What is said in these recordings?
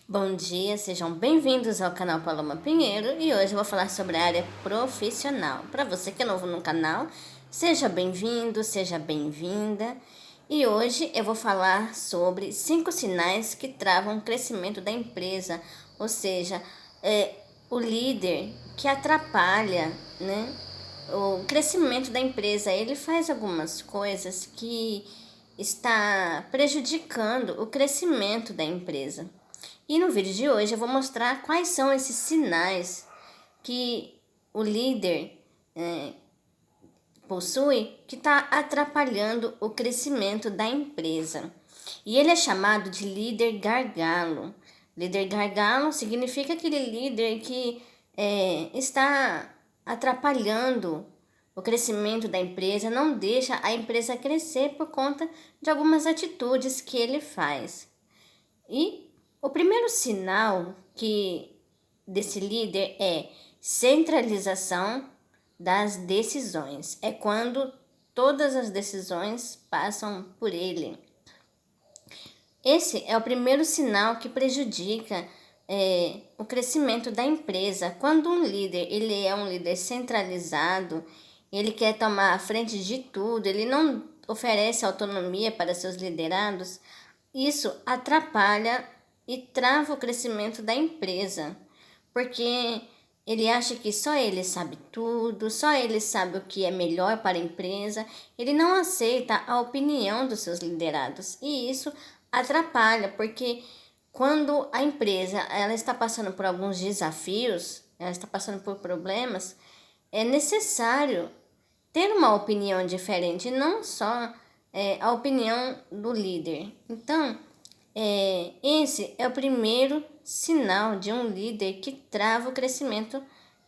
Bom dia, sejam bem-vindos ao canal Paloma Pinheiro e hoje eu vou falar sobre a área profissional. Para você que é novo no canal, seja bem-vindo, seja bem-vinda. E hoje eu vou falar sobre 5 sinais que travam o crescimento da empresa, ou seja, o líder que atrapalha, né, o crescimento da empresa. Ele faz algumas coisas que está prejudicando o crescimento da empresa. E no vídeo de hoje eu vou mostrar quais são esses sinais que o líder possui que está atrapalhando o crescimento da empresa. E ele é chamado de líder gargalo. Líder gargalo significa aquele líder que está atrapalhando o crescimento da empresa, não deixa a empresa crescer por conta de algumas atitudes que ele faz. E o primeiro sinal desse líder é centralização das decisões. É quando todas as decisões passam por ele. Esse é o primeiro sinal que prejudica o crescimento da empresa. Quando um líder ele é um líder centralizado, ele quer tomar a frente de tudo, ele não oferece autonomia para seus liderados, isso atrapalha e trava o crescimento da empresa, porque ele acha que só ele sabe tudo, só ele sabe o que é melhor para a empresa, ele não aceita a opinião dos seus liderados e isso atrapalha, porque quando a empresa ela está passando por alguns desafios, ela está passando por problemas, é necessário ter uma opinião diferente, não só a opinião do líder. Então, esse é o primeiro sinal de um líder que trava o crescimento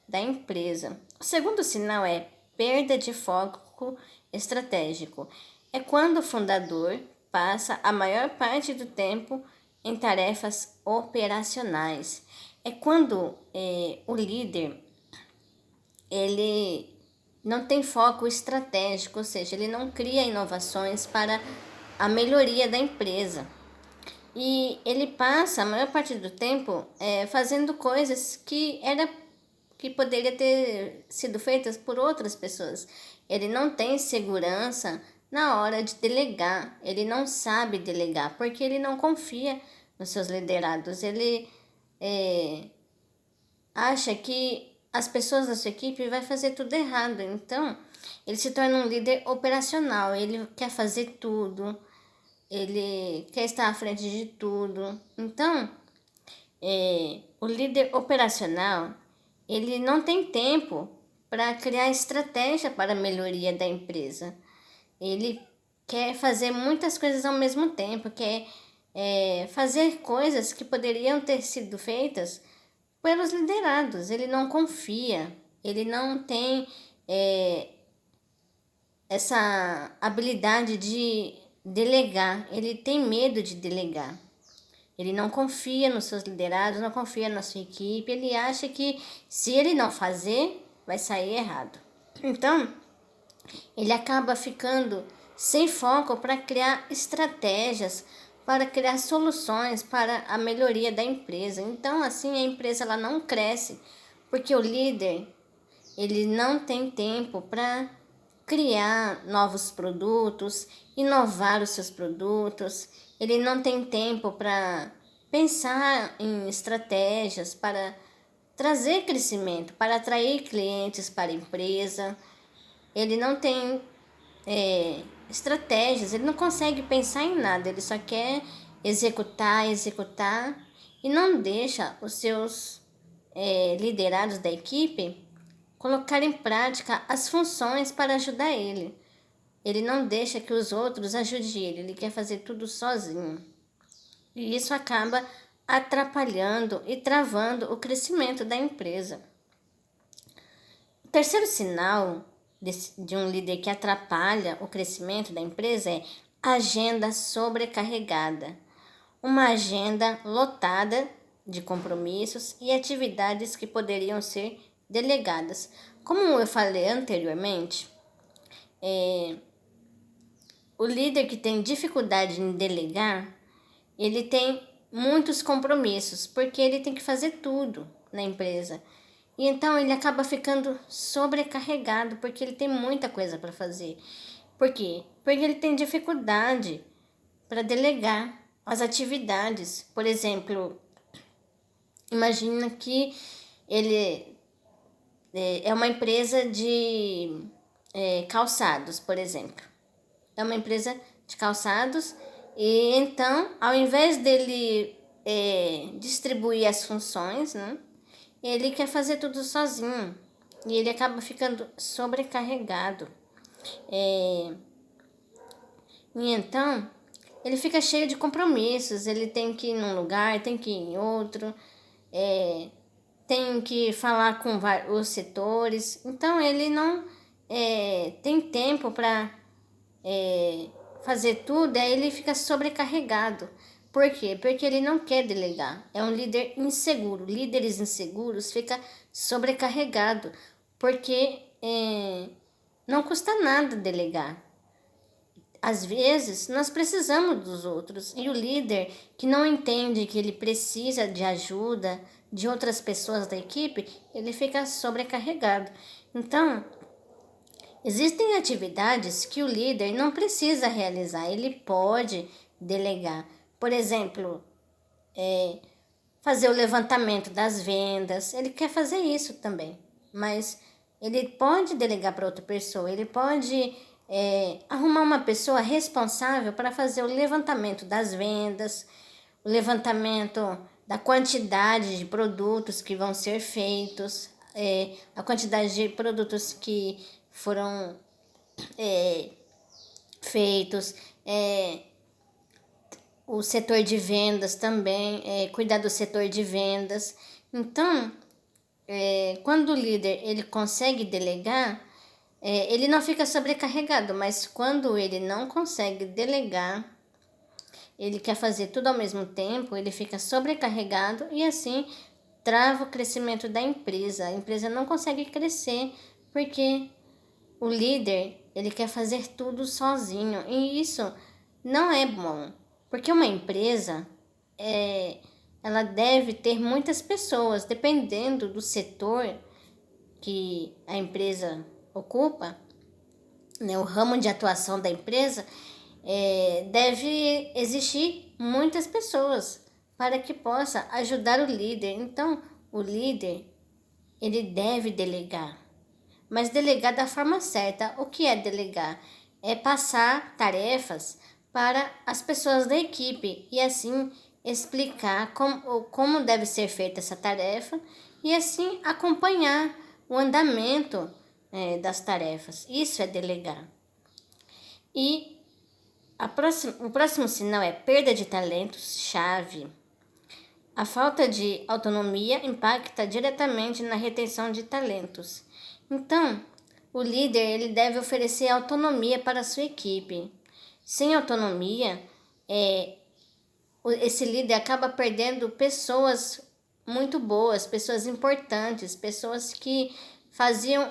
da empresa. O segundo sinal é perda de foco estratégico. É quando o fundador passa a maior parte do tempo em tarefas operacionais. É quando o líder ele não tem foco estratégico, ou seja, ele não cria inovações para a melhoria da empresa. E ele passa a maior parte do tempo fazendo coisas que poderia ter sido feitas por outras pessoas. Ele não tem segurança na hora de delegar. Ele não sabe delegar porque ele não confia nos seus liderados. Ele acha que as pessoas da sua equipe vai fazer tudo errado. Então, ele se torna um líder operacional. Ele quer fazer tudo. Ele quer estar à frente de tudo. Então, o líder operacional, ele não tem tempo para criar estratégia para a melhoria da empresa. Ele quer fazer muitas coisas ao mesmo tempo, quer fazer coisas que poderiam ter sido feitas pelos liderados. Ele não confia, ele não tem essa habilidade de delegar, ele tem medo de delegar. Ele não confia nos seus liderados, não confia na sua equipe, ele acha que se ele não fazer, vai sair errado. Então, ele acaba ficando sem foco para criar estratégias, para criar soluções para a melhoria da empresa. Então, assim, a empresa ela não cresce, porque o líder ele não tem tempo para criar novos produtos, inovar os seus produtos, ele não tem tempo para pensar em estratégias para trazer crescimento, para atrair clientes para a empresa. Ele não tem estratégias, ele não consegue pensar em nada, ele só quer executar, executar e não deixa os seus liderados da equipe colocar em prática as funções para ajudar ele. Ele não deixa que os outros ajudem ele quer fazer tudo sozinho. E isso acaba atrapalhando e travando o crescimento da empresa. O terceiro sinal de um líder que atrapalha o crescimento da empresa é agenda sobrecarregada. Uma agenda lotada de compromissos e atividades que poderiam ser delegadas. Como eu falei anteriormente, o líder que tem dificuldade em delegar, ele tem muitos compromissos, porque ele tem que fazer tudo na empresa. E então ele acaba ficando sobrecarregado, porque ele tem muita coisa para fazer. Por quê? Porque ele tem dificuldade para delegar as atividades. Por exemplo, imagina que ele é uma empresa de calçados, por exemplo. É uma empresa de calçados e então, ao invés dele distribuir as funções, né, ele quer fazer tudo sozinho e ele acaba ficando sobrecarregado. E então, ele fica cheio de compromissos, ele tem que ir num lugar, tem que ir em outro, tem que falar com os setores, então ele não tem tempo para fazer tudo, aí ele fica sobrecarregado. Por quê? Porque ele não quer delegar. É um líder inseguro. Líderes inseguros ficam sobrecarregados, porque não custa nada delegar. Às vezes, nós precisamos dos outros. E o líder que não entende que ele precisa de ajuda de outras pessoas da equipe, ele fica sobrecarregado. Então, existem atividades que o líder não precisa realizar, ele pode delegar. Por exemplo, fazer o levantamento das vendas, ele quer fazer isso também, mas ele pode delegar para outra pessoa, ele pode arrumar uma pessoa responsável para fazer o levantamento das vendas, o levantamento da quantidade de produtos que vão ser feitos, a quantidade de produtos que foram feitos, o setor de vendas também, cuidar do setor de vendas. Então, quando o líder ele consegue delegar, ele não fica sobrecarregado, mas quando ele não consegue delegar, ele quer fazer tudo ao mesmo tempo, ele fica sobrecarregado e assim trava o crescimento da empresa. A empresa não consegue crescer porque o líder ele quer fazer tudo sozinho e isso não é bom. Porque uma empresa, ela deve ter muitas pessoas, dependendo do setor que a empresa ocupa, né, o ramo de atuação da empresa, deve existir muitas pessoas para que possa ajudar o líder. Então, o líder, ele deve delegar, mas delegar da forma certa. O que é delegar? É passar tarefas para as pessoas da equipe e assim explicar como deve ser feita essa tarefa e assim acompanhar o andamento das tarefas. Isso é delegar. E o próximo sinal é perda de talentos chave. A falta de autonomia impacta diretamente na retenção de talentos. Então, o líder ele deve oferecer autonomia para a sua equipe. Sem autonomia, esse líder acaba perdendo pessoas muito boas, pessoas importantes, pessoas que faziam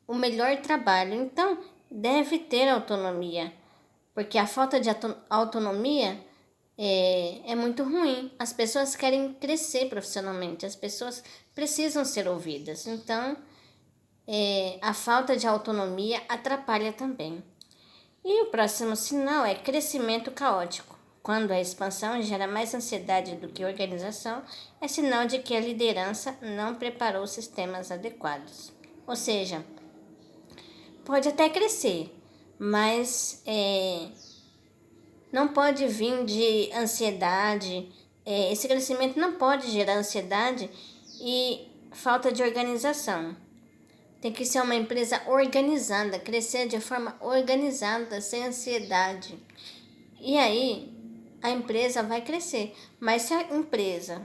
o melhor trabalho. Então, deve ter autonomia, porque a falta de autonomia é muito ruim. As pessoas querem crescer profissionalmente, as pessoas precisam ser ouvidas. Então, a falta de autonomia atrapalha também. E o próximo sinal é crescimento caótico. Quando a expansão gera mais ansiedade do que organização, é sinal de que a liderança não preparou sistemas adequados. Ou seja, pode até crescer, mas não pode vir de ansiedade. Esse crescimento não pode gerar ansiedade e falta de organização. Tem que ser uma empresa organizada, crescer de forma organizada, sem ansiedade. E aí, a empresa vai crescer. Mas se a empresa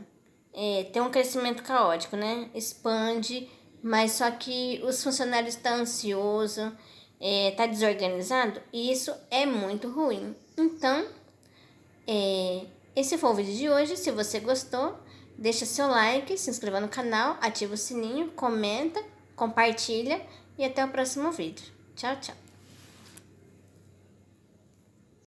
tem um crescimento caótico, né? Expande, mas só que os funcionários estão ansiosos, está desorganizado, e isso é muito ruim. Então, esse foi o vídeo de hoje. Se você gostou, deixa seu like, se inscreva no canal, ativa o sininho, comenta, compartilha e até o próximo vídeo. Tchau, tchau.